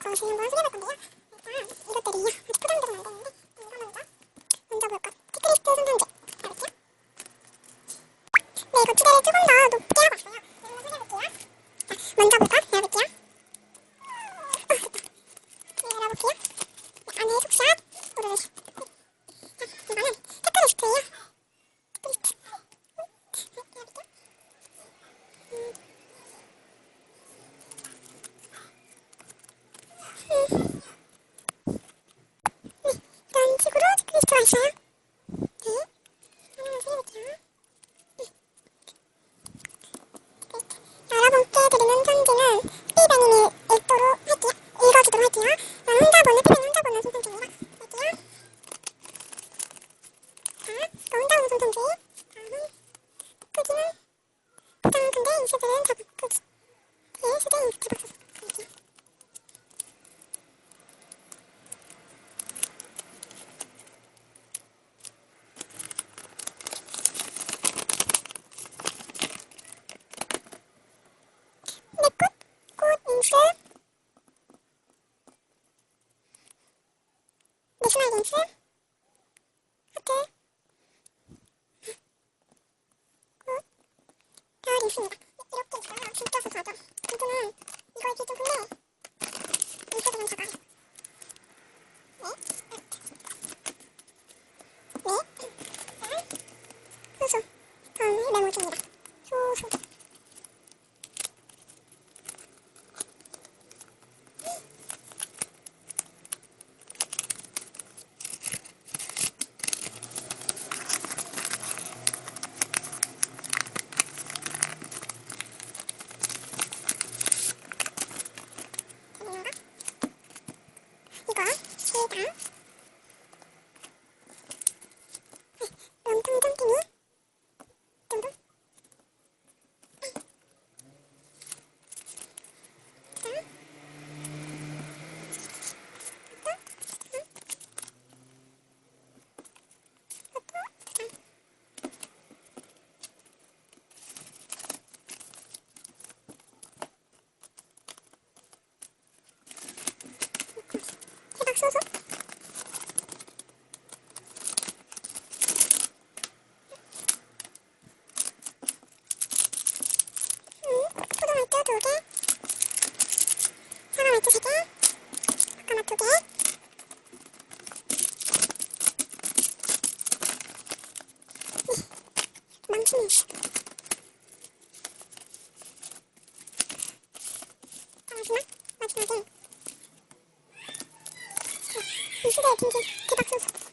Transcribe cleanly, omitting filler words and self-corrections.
것을 한번 소개해볼 건데요. 일단 이것들이 아직 포장되면 안 되는데 이거 먼저 체크리스트 선정제 해볼게요. 네, 이거 두 개를 조금 더 높게 하고 왔어요. 이걸로 소개해볼게요. 자, 먼저 볼까? 열어볼게요. 네, 열어볼게요. 네, 안에 속샷 오르르. 자, 이거는 체크리스트예요. 체크리스트. 네, 열어볼게요. 이런 식으로 체크리스트가 있어요. 네, 하나만 소개해볼게요. 여러분께 드리는 편지는 피뱅이니 읽도록 할게요. 읽어주도록 할게요. 혼자보는 피뱅이 혼자보는 손편지입니다. 할게요. 자, 이거 혼자보는 손편지. 다음은 크기는 포장 근데 인쇄들은 다 크기. 네, 수제 인쇄 박스. 할게요. 꽃 인쇄. 내셔널 인쇄. 하트. 꽃. 별 인쇄입니다. 이렇게 있어요. 진짜 소소하죠. 이거는 이거 이게 좀 큰데 인쇄도 좀 작아요. 네. 네. 소소. 다음에 메모지입니다. 소소. 이거 세다. 몸통 tom끼미 듬뿍. 자, 해박 소소. 포도말두 2개. 사과말두 3개. 바카맛 2개. 망치는 씨. 마지막에 이 수제의 김치 대박 소스.